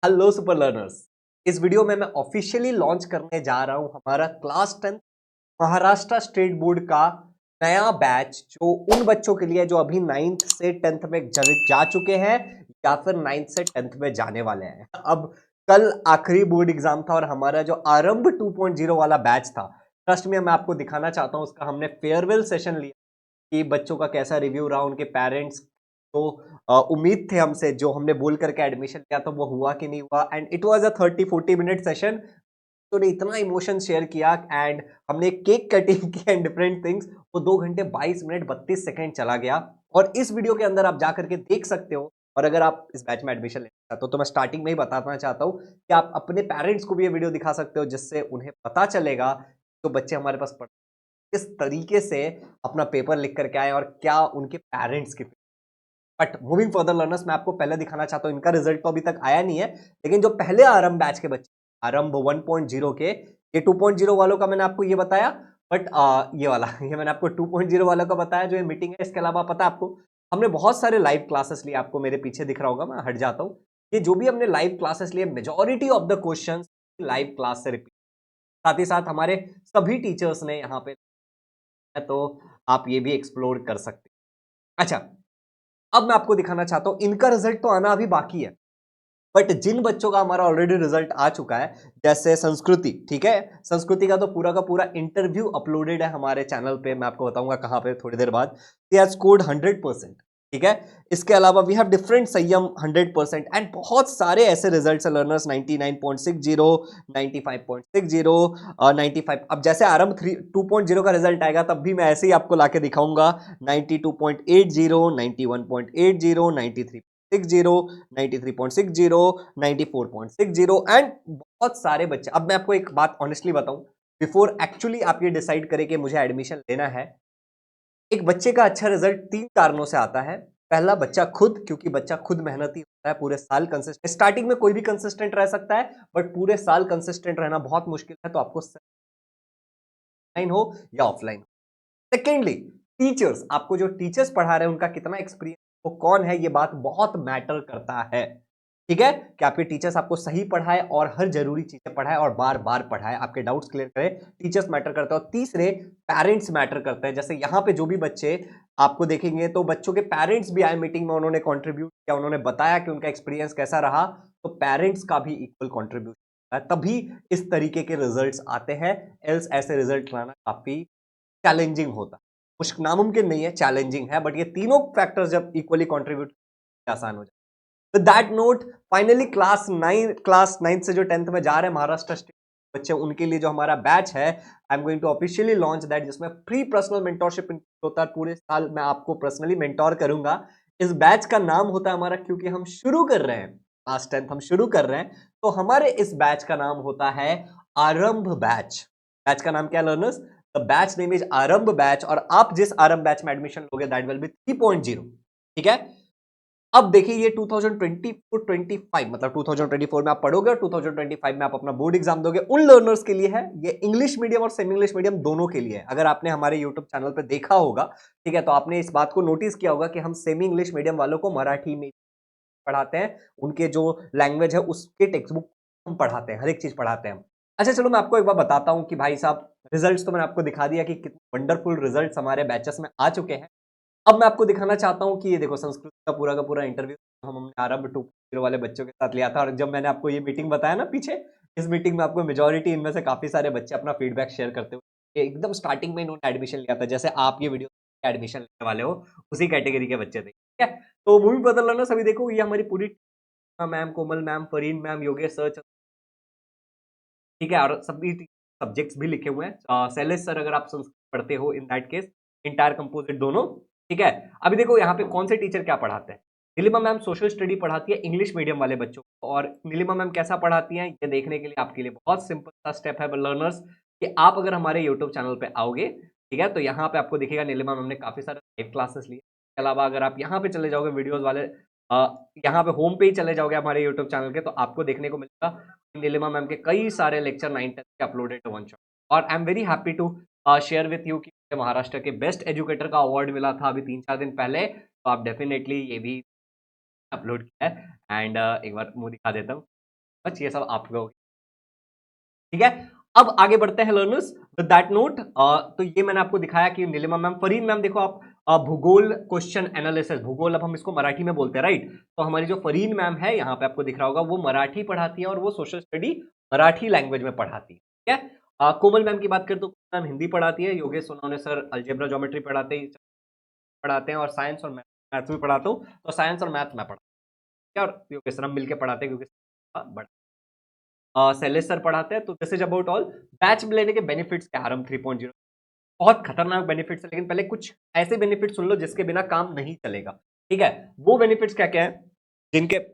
Hello super learners. इस video में मैं ऑफिशियली लॉन्च करने जा रहा हूं हमारा क्लास 10 महाराष्ट्र स्टेट बोर्ड का नया बैच, जो उन बच्चों के लिए जो अभी 9th से 10th में जा चुके हैं या फिर 9th से 10th में जाने वाले हैं। अब कल आखिरी बोर्ड एग्जाम था और हमारा जो आरंभ 2.0 वाला बैच था, ट्रस्ट में मैं आपको दिखाना चाहता हूं। उसका हमने फेयरवेल सेशन लिया कि बच्चों का कैसा रिव्यू रहा, उनके पेरेंट्स को उम्मीद थे हमसे, जो हमने बोल करके एडमिशन लिया था वो हुआ कि नहीं हुआ। And it was a 30-40 minute session. तो ने इतना इमोशन शेयर किया एंड हमने केक कटिंग की एंड डिफरेंट थिंग्स। वो 2 घंटे 22 मिनट 32 सेकेंड चला गया। और इस वीडियो के अंदर आप जा करके देख सकते हो। और अगर आप इस बैच में एडमिशन लेना चाहते हो तो मैं स्टार्टिंग में ही बताना चाहता हूँ कि आप अपने पेरेंट्स को भी ये वीडियो दिखा सकते हो, जिससे उन्हें पता चलेगा जो बच्चे हमारे पास पढ़ किस तरीके से अपना पेपर लिख करके आए और क्या उनके पेरेंट्स की। बट मूविंग फर्दर लर्नर्स, मैं आपको पहले दिखाना चाहता हूं, इनका रिजल्ट तो अभी तक आया नहीं है, लेकिन जो पहले आरंभ बैच के बच्चे, आरंभ 1.0 के, ये 2.0 वालों का मैंने आपको ये बताया। बट ये वाला ये मैंने आपको 2.0 वालों का बताया जो ये मीटिंग है। इसके अलावा पता है आपको, हमने बहुत सारे लाइव क्लासेस लिए। आपको मेरे पीछे दिख रहा होगा, मैं हट जाता हूं। ये जो भी हमने लाइव क्लासेस लिए, majority of the question live class से रिपीट, साथ ही साथ हमारे सभी टीचर्स ने यहाँ पे, तो आप ये भी एक्सप्लोर कर सकते हैं। अच्छा, अब मैं आपको दिखाना चाहता हूं, इनका रिजल्ट तो आना अभी बाकी है, बट जिन बच्चों का हमारा ऑलरेडी रिजल्ट आ चुका है, जैसे संस्कृति, ठीक है, संस्कृति का तो पूरा का पूरा इंटरव्यू अपलोडेड है हमारे चैनल पे। मैं आपको बताऊंगा कहां पे थोड़ी देर बाद। He has scored 100%। ठीक है, इसके अलावा वी हैव डिफरेंट संयम 100% एंड बहुत सारे ऐसे रिजल्ट्स है लर्नर्स, 99.60, 95.60, 95। अब जैसे आरंभ 2.0 का रिजल्ट आएगा तब भी मैं ऐसे ही आपको लाके दिखाऊंगा। 92.80, 91.80, 93.60, 93.60, 94.60 एंड बहुत सारे बच्चे। अब मैं आपको एक बात ऑनेस्टली बताऊं, बिफोर एक्चुअली आप ये डिसाइड करें कि मुझे एडमिशन लेना है, एक बच्चे का अच्छा रिजल्ट 3 कारणों से आता है। पहला, बच्चा खुद, क्योंकि बच्चा खुद मेहनती होता है, पूरे साल कंसिस्टेंट, स्टार्टिंग में कोई भी कंसिस्टेंट रह सकता है, बट पूरे साल कंसिस्टेंट रहना बहुत मुश्किल है, तो आपको ऑनलाइन हो या ऑफलाइन। सेकेंडली, टीचर्स, आपको जो टीचर्स पढ़ा रहे हैं उनका कितना एक्सपीरियंस, वो कौन है, ये बात बहुत मैटर करता है। ठीक है, कि आपके टीचर्स आपको सही पढ़ाए और हर जरूरी चीजें पढ़ाए और बार बार पढ़ाए, आपके डाउट्स क्लियर करे। टीचर्स मैटर करते हैं। और तीसरे, पेरेंट्स मैटर करते हैं। जैसे यहां पे जो भी बच्चे आपको देखेंगे, तो बच्चों के पेरेंट्स भी आए मीटिंग में, उन्होंने कंट्रीब्यूट किया, उन्होंने बताया कि उनका एक्सपीरियंस कैसा रहा। तो पेरेंट्स का भी इक्वल कंट्रीब्यूशन, तभी इस तरीके के रिजल्ट्स आते हैं। एल्स ऐसे रिजल्ट लाना काफी चैलेंजिंग होता है। मुश्किल, नामुमकिन नहीं है, चैलेंजिंग है, बट ये तीनों फैक्टर्स जब इक्वली कंट्रीब्यूट, आसान हो जाए। With that note, finally class 9 से जो 10th में जा रहे हैं महाराष्ट्र स्टेट बच्चे, उनके लिए जो हमारा बैच है, I am going to officially launch that, जिसमें फ्री पर्सनल मेंटोरशिप होता है। पूरे साल मैं आपको पर्सनली मेंटोर करूंगा। इस बैच का नाम होता है हमारा, क्योंकि हम शुरू कर रहे हैं, क्लास 10th हम शुरू कर रहे हैं, तो हमारे इस बैच का नाम होता है आरंभ बैच। बैच का नाम क्या learners? The batch name is आरंभ बैच। और आप जिस आरंभ बैच में एडमिशन लोगे, दैट विल बी 3.0। ठीक है, अब देखिए ये 2024-25, मतलब 2024 में आप पढ़ोगे और 2025 में आप अपना बोर्ड एग्जाम दोगे, उन लर्नर्स के लिए है। ये इंग्लिश मीडियम और सेमी इंग्लिश मीडियम दोनों के लिए है। अगर आपने हमारे यूट्यूब चैनल पे देखा होगा, ठीक है, तो आपने इस बात को नोटिस किया होगा कि हम सेमी इंग्लिश मीडियम वालों को मराठी में पढ़ाते हैं, उनके जो लैंग्वेज है उसके टेक्स्ट बुक हम पढ़ाते हैं, हर एक चीज पढ़ाते हैं। अच्छा चलो, मैं आपको एक बार बताता हूं कि भाई साहब, रिजल्ट्स तो मैंने आपको दिखा दिया कि कितने वंडरफुल रिजल्ट्स हमारे बैचेस में आ चुके हैं। अब मैं आपको दिखाना चाहता हूं कि ये देखो, संस्कृत का पूरा इंटरव्यू हमने आरंभ 2.0 वाले बच्चों के साथ लिया था। और जब मैंने आपको ये मीटिंग बताया ना पीछे, इस मीटिंग में आपको मेजोरिटी इनमें से काफी सारे बच्चे अपना फीडबैक शेयर करते हुए, एकदम स्टार्टिंग में इन्होंने एडमिशन लिया था, जैसे आप ये वीडियो एडमिशन लेने वाले हो, उसी कैटेगरी के बच्चे थे। ठीक है, तो मूवी बदल रहा ना सभी, देखो ये हमारी पूरी ma'am, Komal ma'am, Fareen ma'am, Yogesh sir, ठीक है, और सभी सब्जेक्ट्स भी लिखे हुए हैं। शैलेश सर, अगर आप संस्कृत पढ़ते हो, in that case entire composite दोनों। ठीक है, अभी देखो यहाँ पे कौन से टीचर क्या पढ़ाते हैं। नीलिमा मैम सोशल स्टडी पढ़ाती है इंग्लिश मीडियम वाले बच्चों को। और नीलिमा मैम कैसा पढ़ाती हैं, ये देखने के लिए आपके लिए बहुत सिंपल सा स्टेप है लर्नर्स, कि आप अगर हमारे यूट्यूब चैनल पे आओगे, ठीक है, तो यहाँ पे आपको दिखेगा नीलिमा मैम ने काफी सारे लाइव क्लासेस लिए। इसके अलावा अगर आप यहाँ पे चले जाओगे वीडियोज वाले, यहाँ पे होम पे ही चले जाओगे हमारे यूट्यूब चैनल के, तो आपको देखने को मिलेगा नीलिमा मैम के कई सारे लेक्चर 9-10 के अपलोडेड है वन शॉट। और I am very happy to share with you कि मुझे महाराष्ट्र के बेस्ट एजुकेटर का अवार्ड मिला था अभी 3-4 दिन पहले। तो आप डेफिनेटली ये भी अपलोड किया है। एंड एक बार मुंह दिखा देता हूँ। मच, ये सब आप लोग, ठीक है। अब आगे बढ़ते हैं लर्नर्स विद दैट नोट। तो ये मैंने आपको दिखाया कि नीलिमा मैम, फरीन मैम, देखो आप भूगोल क्वेश्चन एनालिसिस, भूगोल अब हम इसको मराठी में बोलते हैं, राइट। तो हमारी जो फरीन मैम है यहाँ पे आपको दिख रहा होगा, वो मराठी पढ़ाती है और वो सोशल स्टडी मराठी लैंग्वेज में पढ़ाती है, ठीक है। कोमल मैम की बात करें तो मैम हिंदी पढ़ाती है, Yogesh Sonawane sir algebra geometry पढ़ाते हैं और साइंस और मैथ्स भी पढ़ाता हूँ, तो साइंस और मैथ्स मैं पढ़ाता हूँ और योगेश सर हम मिलकर पढ़ाते हैं, क्योंकि बड़ा शैलेश सर पढ़ाते हैं। तो this is about all. Batch में लेने के बेनिफिट्स क्या, आरंभ 3.0 बहुत खतरनाक बेनिफिट्स है, लेकिन पहले कुछ ऐसे बेनिफिट सुन लो जिसके बिना काम नहीं चलेगा, ठीक है। वो बेनिफिट्स क्या क्या है जिनके,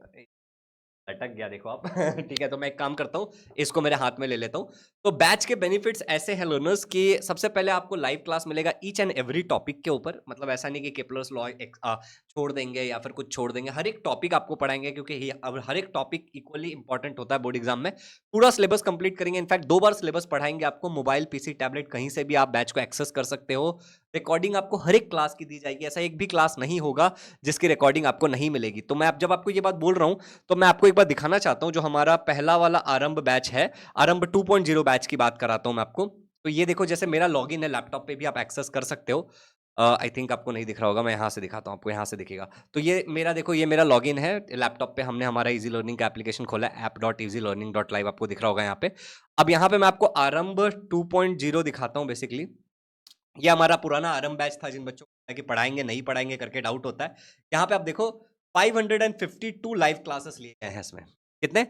अटक गया देखो आप ठीक है, तो मैं एक काम करता हूँ, इसको मेरे हाथ में ले लेता हूँ। तो बैच के बेनिफिट्स ऐसे हैं लर्नर्स कि सबसे पहले आपको लाइव क्लास मिलेगा ईच एंड एवरी टॉपिक के ऊपर, मतलब ऐसा नहीं कि केपलर्स लॉ छोड़ देंगे या फिर कुछ छोड़ देंगे, हर एक टॉपिक आपको पढ़ाएंगे, क्योंकि अब हर एक टॉपिक इक्वली इंपॉर्टेंट होता है बोर्ड एग्जाम में। पूरा सिलेबस कंप्लीट करेंगे, इनफैक्ट 2 बार सिलेबस पढ़ाएंगे आपको, मोबाइल पीसी टैबलेट कहीं से भी आप बैच को एक्सेस कर सकते हो। रिकॉर्डिंग आपको हर एक क्लास की दी जाएगी, ऐसा एक भी क्लास नहीं होगा जिसकी रिकॉर्डिंग आपको नहीं मिलेगी। तो मैं जब आपको ये बात बोल रहा हूं, तो मैं आपको एक बार दिखाना चाहता हूं, जो हमारा पहला वाला आरंभ बैच है, आरंभ 2.0 बैच की बात कराता हूं मैं आपको। तो ये देखो, जैसे मेरा लॉगिन है, लैपटॉप पे भी आप एक्सेस कर सकते हो। आई थिंक आपको नहीं दिख रहा होगा, मैं यहाँ से दिखाता हूँ आपको, यहाँ से दिखेगा। तो ये मेरा देखो, ये मेरा लॉगिन है लैपटॉप पे, हमने हमारा इजी लर्निंग का एप्लीकेशन खोला है, app.easylearning.live, आपको दिख रहा होगा यहाँ पे। अब यहाँ पे मैं आपको आरंभ 2.0 दिखाता हूँ। बेसिकली ये हमारा पुराना आरंभ बैच था, जिन बच्चों को कि पढ़ाएंगे नहीं पढ़ाएंगे करके डाउट होता है। यहाँ पे आप देखो 552 लाइव क्लासेस लिए गए हैं इसमें। कितने?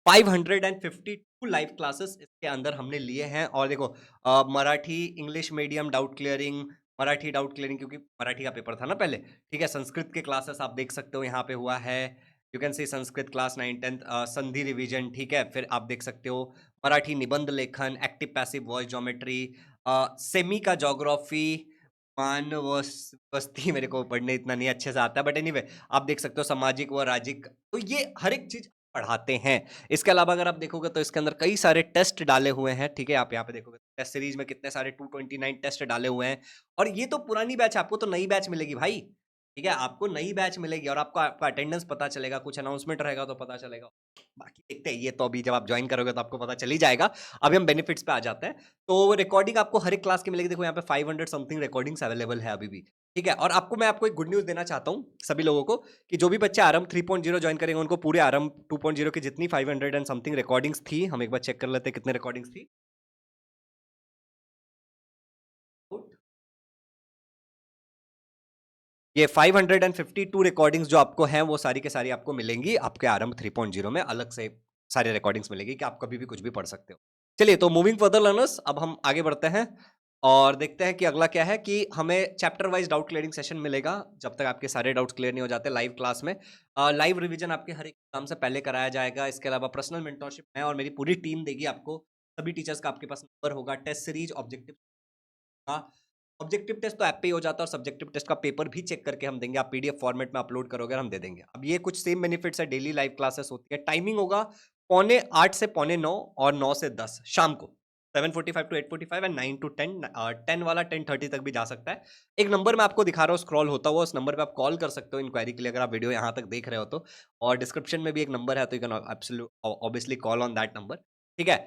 552 लाइव क्लासेस इसके अंदर हमने लिए हैं। और देखो Marathi English medium doubt clearing, Marathi doubt clearing, क्योंकि मराठी का पेपर था ना पहले, ठीक है। संस्कृत के क्लासेस आप देख सकते हो यहाँ पे हुआ है, you can see Sanskrit class 9th 10th, संधि रिवीजन, ठीक है। फिर आप देख सकते हो मराठी निबंध लेखन, active passive voice geometry, semi का ज्योग्राफी, मान वस्ती मेरे को पढ़ने इतना नहीं अच्छे से आता है, बट एनीवे आप देख सकते हो सामाजिक व राजिक, तो ये हर एक चीज पढ़ाते हैं। इसके अलावा अगर आप देखोगे तो इसके अंदर कई सारे टेस्ट डाले हुए हैं, ठीक है। आप यहाँ पे देखोगे टेस्ट सीरीज में कितने सारे 229 टेस्ट डाले हुए हैं। और ये तो पुरानी बैच, आपको तो नई बैच मिलेगी भाई, ठीक है। आपको नई बैच मिलेगी और आपको आपका अटेंडेंस पता चलेगा, कुछ अनाउंसमेंट रहेगा तो पता चलेगा। बाकी देखते हैं, ये तो अभी जब आप ज्वाइन करोगे तो आपको पता चल ही जाएगा। अभी हम बेनिफिट्स पे आ जाते हैं। तो रिकॉर्डिंग आपको हर एक क्लास की मिलेगी। देखो यहाँ पे 500 समथिंग रिकॉर्डिंग्स अवेलेबल है अभी भी, ठीक है। और आपको मैं आपको एक गुड न्यूज देना चाहता हूँ सभी लोगों को, कि जो भी बच्चे आरंभ 3.0 ज्वाइन करेंगे उनको पूरे आरंभ 2.0 की जितनी 500 एंड समथिंग रिकॉर्डिंग्स थी, हम एक बार चेक कर लेते हैं कितने रिकॉर्डिंग्स थी। ये 552 रिकॉर्डिंग्स जो आपको हैं, वो सारी के सारी आपको मिलेंगी आपके आरंभ 3.0 में, अलग से सारे रिकॉर्डिंग्स मिलेगी कि आप कभी भी कुछ भी पढ़ सकते हो। चलिए, तो मूविंग फर्दर लर्नर्स, अब हम आगे बढ़ते हैं और देखते हैं कि अगला क्या है, कि हमें chapter wise doubt clearing session मिलेगा जब तक आपके सारे डाउट्स क्लियर नहीं हो जाते लाइव क्लास में। लाइव रिवीजन आपके हर एक एग्जाम से पहले कराया जाएगा। इसके अलावा पर्सनल मेंटरशिप मैं और मेरी पूरी टीम देगी आपको, सभी टीचर्स का आपके पास नंबर होगा, test series, objective, objective test तो ऐप पे ही हो जाता है और सब्जेक्टिव टेस्ट का पेपर भी चेक करके हम देंगे, आप पीडीएफ फॉर्मेट में अपलोड करोगे, हम दे देंगे। अब ये कुछ सेम बेनिफिट्स है, डेली लाइव क्लासेस होती है, टाइमिंग होगा 8:45 से 9:45 और 9 से 10 शाम को, 7:45 to 8:45 एंड 9 to 10, 10 वाला 10:30 तक भी जा सकता है। एक नंबर मैं आपको दिखा रहा हूँ स्क्रॉल होता हुआ, उस नंबर पे आप कॉल कर सकते हो इंक्वायरी के लिए, अगर आप वीडियो यहाँ तक देख रहे हो तो। और डिस्क्रिप्शन में भी एक नंबर है, तो you can obviously call on that number, ठीक है।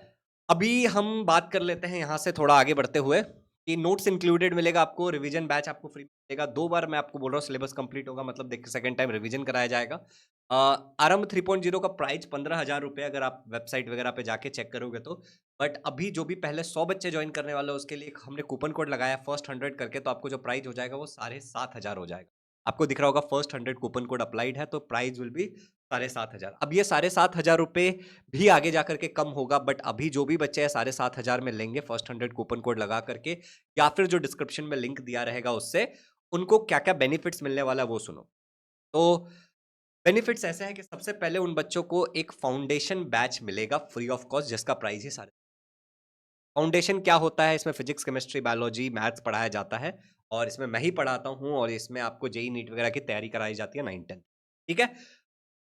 अभी हम बात कर लेते हैं यहाँ से थोड़ा आगे बढ़ते हुए, कि नोट्स इंक्लूडेड मिलेगा आपको, रिवीजन बैच आपको फ्री मिलेगा। 2 बार मैं आपको बोल रहा हूँ सिलेबस कंप्लीट होगा, मतलब देखिए सेकंड टाइम रिवीजन कराया जाएगा। आरंभ 3.0 का प्राइस 15,000 रुपये, अगर आप वेबसाइट वगैरह पे जाके चेक करोगे तो। बट अभी जो भी पहले 100 बच्चे ज्वाइन करने वाले हैं उसके लिए हमने कूपन कोड लगाया फर्स्ट 100 करके, तो आपको जो प्राइस हो जाएगा वो 7,500 हो जाएगा। आपको दिख रहा होगा फर्स्ट 100 कूपन कोड अप्लाइड है, तो प्राइस विल बी 7,500। अब ये 7,500 रुपये भी आगे जाकर के कम होगा, बट अभी जो भी बच्चे हैं 7,500 में लेंगे फर्स्ट 100 कूपन कोड लगा करके, या फिर जो डिस्क्रिप्शन में लिंक दिया रहेगा उससे, उनको क्या क्या बेनिफिट्स मिलने वाला है वो सुनो। तो बेनिफिट्स ऐसे हैं कि सबसे पहले उन बच्चों को एक फाउंडेशन बैच मिलेगा फ्री ऑफ कॉस्ट, जिसका प्राइस ही सारे। फाउंडेशन क्या होता है? इसमें फिजिक्स, केमिस्ट्री, बायोलॉजी, मैथ्स पढ़ाया जाता है और इसमें मैं ही पढ़ाता हूँ, और इसमें आपको जेईई नीट वगैरह की तैयारी कराई जाती है 9th 10th, ठीक है।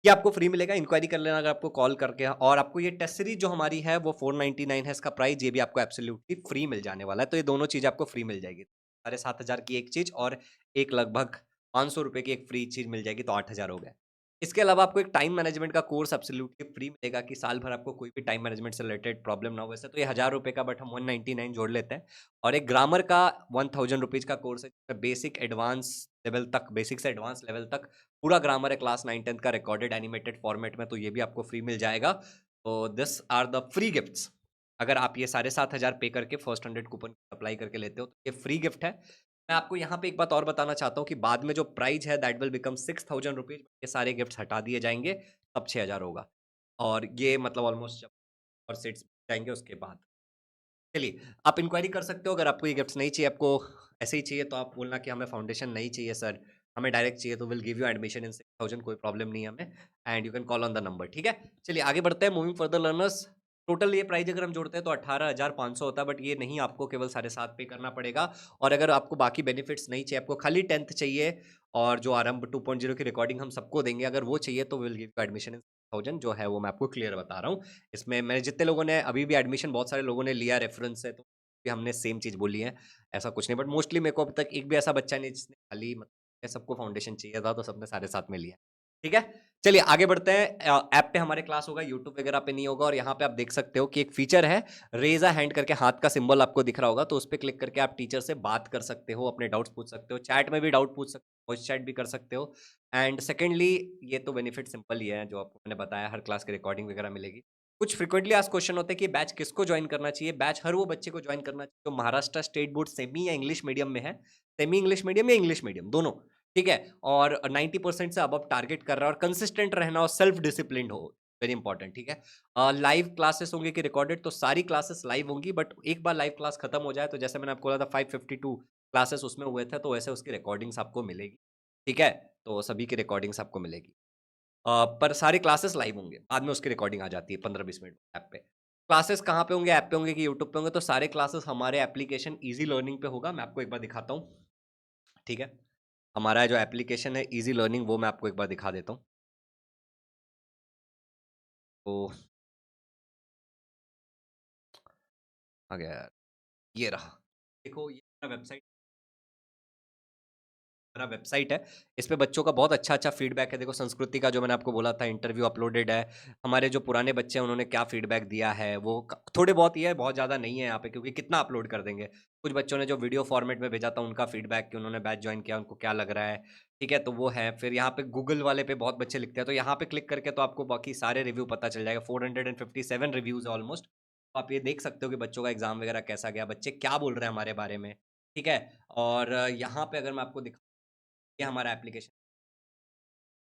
ये आपको फ्री मिलेगा, इंक्वायरी कर लेना अगर आपको कॉल करके। और आपको ये टेस्ट सीरीज जो हमारी है वो 499 है इसका प्राइस, ये भी आपको एब्सोल्युटली फ्री मिल जाने वाला है। तो ये दोनों चीज आपको फ्री मिल जाएगी, 7,500 की एक चीज और एक लगभग 500 रुपए की एक फ्री चीज मिल जाएगी, तो 8,000 हो गए। इसके अलावा आपको एक टाइम मैनेजमेंट का कोर्स एब्सोल्युटली फ्री मिलेगा कि साल भर आपको कोई भी टाइम मैनेजमेंट से रिलेटेड प्रॉब्लम ना हो। वैसे तो ये 1000 रुपए का, बट हम 199 जोड़ लेते हैं। और एक ग्रामर का 1000 रुपीज़ का कोर्स है, जिसमें बेसिक एडवांस लेवल तक, बेसिक से एडवांस लेवल तक पूरा ग्रामर है क्लास 9-10 का, रिकॉर्डेड एनिमेटेड फॉर्मेट में, तो ये भी आपको फ्री मिल जाएगा। तो this are the free gifts. अगर आप ये साढ़े 7,000 पे करके फर्स्ट 100 कूपन अप्लाई करके लेते हो, तो ये फ्री गिफ्ट है। मैं आपको यहाँ पे एक बात और बताना चाहता हूँ कि बाद में जो प्राइस है दैट विल बिकम 6000 रुपीज, ये सारे गिफ्ट्स हटा दिए जाएंगे, तब 6000 होगा। और ये मतलब ऑलमोस्ट जब और सेट्स जाएंगे उसके बाद। चलिए, आप इंक्वायरी कर सकते हो। अगर आपको ये गिफ्ट्स नहीं चाहिए, आपको ऐसे ही चाहिए, तो आप बोलना कि हमें फाउंडेशन नहीं चाहिए सर, हमें डायरेक्ट चाहिए, तो will give you admission in 6000, कोई प्रॉब्लम नहीं है हमें। And you can call on the number, ठीक है। चलिए आगे बढ़ते हैं। मूविंग फर्दर लर्नर्स, टोटल ये प्राइस अगर हम जोड़ते हैं तो 18,500 होता है, बट ये नहीं, आपको केवल 7.5 पे करना पड़ेगा। और अगर आपको बाकी बेनिफिट्स नहीं चाहिए, आपको खाली 10th चाहिए और जो आरंभ 2.0 की रिकॉर्डिंग हम सबको देंगे, अगर वो चाहिए, तो will give you admission in 6000, जो है वो मैं आपको क्लियर बता रहा हूँ। इसमें मैंने जितने लोगों ने अभी भी एडमिशन, बहुत सारे लोगों ने लिया रेफरेंस से, तो भी हमने सेम चीज़ बोली है, ऐसा कुछ नहीं। बट मोस्टली मेरे को अब तक एक भी ऐसा बच्चा नहीं जिसने खाली मतलब, सबको फाउंडेशन चाहिए था, तो सबने सारे साथ में लिया, ठीक है। चलिए आगे बढ़ते हैं। ऐप पे हमारे क्लास होगा, यूट्यूब वगैरह पे नहीं होगा। और यहाँ पे आप देख सकते हो कि एक फीचर है, रेज अ हैंड करके, हाथ का सिंबल आपको दिख रहा होगा, तो उस पर क्लिक करके आप टीचर से बात कर सकते हो, अपने डाउट्स पूछ सकते हो, चैट में भी डाउट पूछ सकते हो, वॉइस चैट भी कर सकते हो। एंड सेकेंडली, ये तो बेनिफिट सिंपल ही है जो आपको मैंने बताया, हर क्लास की रिकॉर्डिंग वगैरह मिलेगी। कुछ फ्रिक्वेंटली आज क्वेश्चन होते हैं कि बैच किसको ज्वाइन करना चाहिए। बैच हर वो बच्चे को ज्वाइन करना चाहिए जो महाराष्ट्र स्टेट बोर्ड सेमी या इंग्लिश मीडियम में है, सेमी इंग्लिश मीडियम या इंग्लिश मीडियम दोनों, ठीक है। और 90% से अब टारगेट कर रहा है, और कंसिस्टेंट रहना और सेल्फ डिसिप्लिन हो, वेरी इंपॉर्टेंट, ठीक है। लाइव क्लासेस होंगे कि रिकॉर्डेड, तो सारी क्लासेस लाइव होंगी, बट एक बार लाइव क्लास खत्म हो जाए, तो जैसे मैंने आपको बोला था 552 क्लासेस उसमें हुए थे, तो वैसे उसकी रिकॉर्डिंग्स आपको मिलेगी, ठीक है। तो सभी की रिकॉर्डिंग्स आपको मिलेगी। पर सारे क्लासेस लाइव होंगे, बाद में उसकी रिकॉर्डिंग आ जाती है 15-20 मिनट ऐप पे। क्लासेस कहाँ पे होंगे, ऐप पे होंगे कि यूट्यूब पे होंगे, तो सारे क्लासेस हमारे एप्लीकेशन इजी लर्निंग पे होगा। मैं आपको एक बार दिखाता हूँ, ठीक है। हमारा जो एप्लीकेशन है इजी लर्निंग, वो मैं आपको एक बार दिखा देता हूँ। तो आ गया यार, ये रहा, देखो ये वेबसाइट, मेरा वेबसाइट है। इस पे बच्चों का बहुत अच्छा फीडबैक है। देखो संस्कृति का जो मैंने आपको बोला था इंटरव्यू अपलोडेड है। हमारे जो पुराने बच्चे हैं उन्होंने क्या फीडबैक दिया है, वो थोड़े बहुत ही है, बहुत ज़्यादा नहीं है यहाँ पे, क्योंकि कितना अपलोड कर देंगे। कुछ बच्चों ने जो वीडियो फॉर्मेट में भेजा था उनका फीडबैक कि उन्होंने बैच ज्वाइन किया, उनको क्या लग रहा है, ठीक है, तो वो है। फिर यहाँ पे गूगल वाले पे बहुत बच्चे लिखते हैं, तो यहाँ पे क्लिक करके तो आपको बाकी सारे रिव्यू पता चल जाएगा। 457 रिव्यूज़ है ऑलमोस्ट। तो आप ये देख सकते हो कि बच्चों का एग्जाम वगैरह कैसा गया, बच्चे क्या बोल रहे हैं हमारे बारे में, ठीक है। और यहाँ पे अगर मैं आपको दिखा, ये हमारा एप्लीकेशन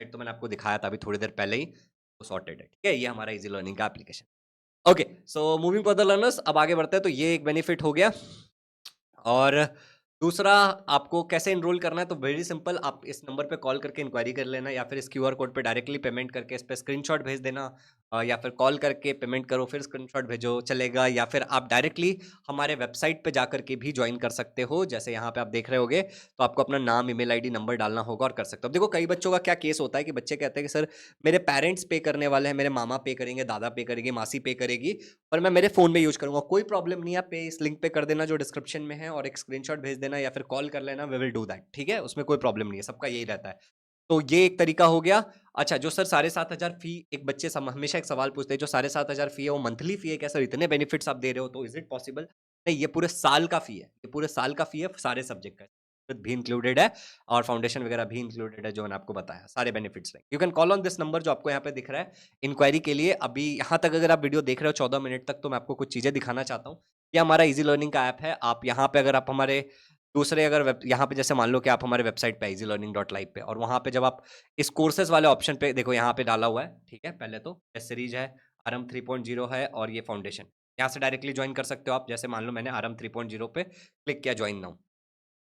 तो मैंने आपको दिखाया था अभी थोड़ी देर पहले ही, वो सॉर्टेड है, ठीक है। ये हमारा इजी लर्निंग का application. Okay, so moving for the learners, अब आगे बढ़ते हैं। तो ये एक बेनिफिट हो गया। और दूसरा, आपको कैसे एनरोल करना है, तो वेरी सिंपल, आप इस नंबर पे कॉल करके इंक्वायरी कर लेना, या फिर इस क्यूआर कोड पे डायरेक्टली पेमेंट करके इस पे स्क्रीनशॉट भेज देना, या फिर कॉल करके पेमेंट करो फिर स्क्रीनशॉट भेजो, चलेगा। या फिर आप डायरेक्टली हमारे वेबसाइट पे जाकर के भी ज्वाइन कर सकते हो, जैसे यहाँ पे आप देख रहे होगे। तो आपको अपना नाम, ईमेल आईडी, नंबर डालना होगा और कर सकते हो। अब देखो कई बच्चों का क्या केस होता है कि बच्चे कहते हैं कि सर मेरे पेरेंट्स पे करने वाले हैं, मेरे मामा पे करेंगे, दादा पे करेगी, मासी पे करेगी, पर मैं मेरे फ़ोन में यूज़ करूँगा। कोई प्रॉब्लम नहीं है, आप पे इस लिंक पे कर देना जो डिस्क्रिप्शन में है, और एक स्क्रीनशॉट भेज देना या फिर कॉल कर लेना, वी विल डू दैट, ठीक है। उसमें कोई प्रॉब्लम नहीं है, सबका यही रहता है। तो ये एक तरीका हो गया। अच्छा, जो सर 7,500 फी, एक बच्चे हमेशा एक सवाल पूछते हैं, जो 7,500 फी है वो मंथली फी है क्या सर, इतने बेनिफिट्स आप दे रहे हो, तो इज इट पॉसिबल? नहीं, ये पूरे साल का फी है, ये पूरे साल का फी है, सारे सब्जेक्ट का भी इंक्लूडेड है, और फाउंडेशन वगैरह भी इंक्लूडेड है, जो मैंने आपको बताया, सारे बेनिफिट्स रहेंगे। You can call on this number जो आपको यहाँ पे दिख रहा है इंक्वायरी के लिए। अभी यहाँ तक अगर आप वीडियो देख रहे हो 14 मिनट तक, तो मैं आपको कुछ चीज़ें दिखाना चाहता हूँ। ये हमारा इजी लर्निंग का ऐप है। आप यहाँ पे अगर आप हमारे दूसरे, अगर यहाँ पे जैसे मान लो कि आप हमारे वेबसाइट पे easylearning.live पे, और वहाँ पे जब आप इस कोर्सेज वाले ऑप्शन पे देखो, यहाँ पे डाला हुआ है, ठीक है। पहले तो सीरीज है, आरएम 3.0 है, और ये फाउंडेशन, यहाँ से डायरेक्टली ज्वाइन कर सकते हो आप। जैसे मान लो मैंने आरएम 3.0 पे क्लिक किया, ज्वाइन नाउ,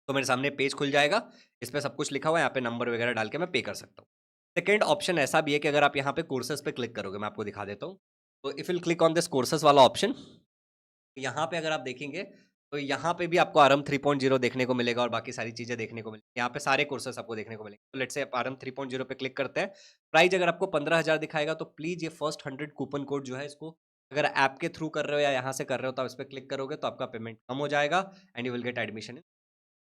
तो मेरे सामने पेज खुल जाएगा। इस पे सब कुछ लिखा हुआ है, यहाँ पे नंबर वगैरह डाल के मैं पे कर सकता हूँ। सेकेंड ऑप्शन ऐसा भी है कि अगर आप यहाँ पे कोर्सेज पे क्लिक करोगे, मैं आपको दिखा देता हूँ। तो if you click on this courses वाला ऑप्शन, यहाँ पे अगर आप देखेंगे, तो यहाँ पे भी आपको आरएम 3.0 देखने को मिलेगा, और बाकी सारी चीज़ें देखने को मिलेगी। यहाँ पे सारे कोर्सेस आपको देखने को मिलेंगे। तो लेट्स से आप आरएम 3.0 पे क्लिक करते हैं। प्राइस अगर आपको 15,000 दिखाएगा, तो प्लीज़ ये फर्स्ट 100 कूपन कोड जो है, इसको अगर ऐप के थ्रू कर रहे हो या यहाँ से कर रहे हो, तो आप इस पे क्लिक करोगे तो आपका पेमेंट कम हो जाएगा, and you will get admission in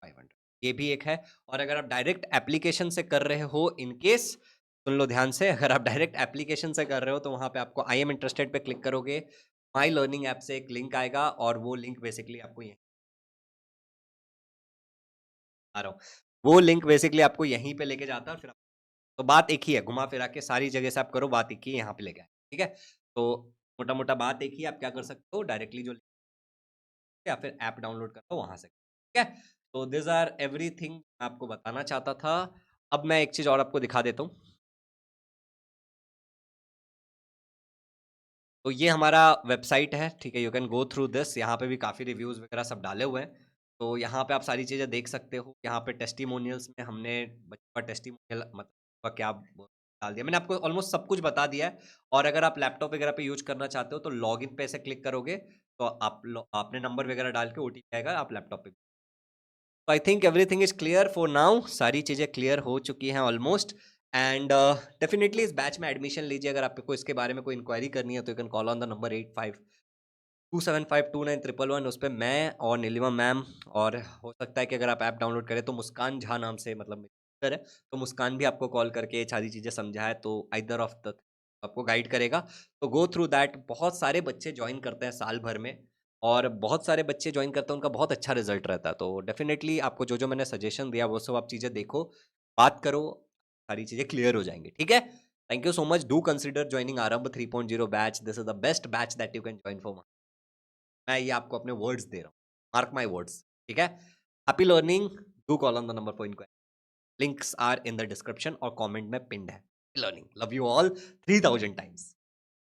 500। ये भी एक है। और अगर आप डायरेक्ट एप्लीकेशन से कर रहे हो इन केस, सुन लो ध्यान से, अगर आप डायरेक्ट एप्लीकेशन से कर रहे हो तो वहाँ पे आपको आई एम इंटरेस्टेड पे क्लिक करोगे, माई लर्निंग ऐप से एक लिंक आएगा और वो लिंक बेसिकली आपको यहीं आ रहा हूँ। वो लिंक बेसिकली आपको यहीं पे लेके जाता है और फिर तो बात एक ही है, घुमा फिरा के सारी जगह से आप करो, बात एक ही है, यहाँ पे लेके आए, ठीक है? तो मोटा-मोटा बात एक ही है, आप क्या कर सकते हो डायरेक्टली जो या फिर ऐप डाउनलोड करता हूँ वहाँ से, ठीक है? तो दीज़ आर एवरीथिंग मैं आपको बताना चाहता था। अब मैं एक चीज़ और आपको दिखा देता हूँ। तो ये हमारा वेबसाइट है, ठीक है? You can go through this, यहाँ पे भी काफ़ी रिव्यूज़ वगैरह सब डाले हुए हैं। तो यहाँ पे आप सारी चीज़ें देख सकते हो। यहाँ पे टेस्टिमोनियल्स में हमने बच्चों का टेस्टिमोनियल मतलब का क्या डाल दिया। मैंने आपको ऑलमोस्ट सब कुछ बता दिया है और अगर आप लैपटॉप वगैरह पे यूज़ करना चाहते हो तो लॉगिन पे ऐसे क्लिक करोगे, तो आप आपने नंबर वगैरह डाल के ओटीपी आएगा, आप लैपटॉप पे तो I think everything is clear for now, सारी चीज़ें क्लियर हो चुकी हैं ऑलमोस्ट एंड डेफिनेटली इस बैच में एडमिशन लीजिए। अगर आपको इसके बारे में कोई इंक्वायरी करनी है तो you can call on the number 8527529111। उस पे मैं और नीलिमा मैम और हो सकता है कि अगर आप ऐप डाउनलोड करें तो मुस्कान झा नाम से मतलब मित्र है, तो मुस्कान भी आपको कॉल करके ये सारी चीज़ें समझाए तो आइदर ऑफ द आपको गाइड करेगा। तो गो थ्रू दैट। बहुत सारे बच्चे ज्वाइन करते हैं साल भर में और बहुत सारे बच्चे ज्वाइन करते हैं, उनका बहुत अच्छा रिजल्ट रहता है। तो डेफिनेटली आपको जो जो मैंने सजेशन दिया वो सब आप चीज़ें देखो, बात करो, सारी चीज़ें क्लियर हो जाएंगी, ठीक है? Thank you so much. Do consider joining आरंभ 3.0 batch. This is the best batch that you can join for. मैं ये आपको अपने वर्ड्स दे रहा हूँ, मार्क माई वर्ड्स, ठीक है? Happy learning. Do call on the number for inquiry. Links are in the description और कमेंट में पिन्ड है। Learning, love you all 3000 times.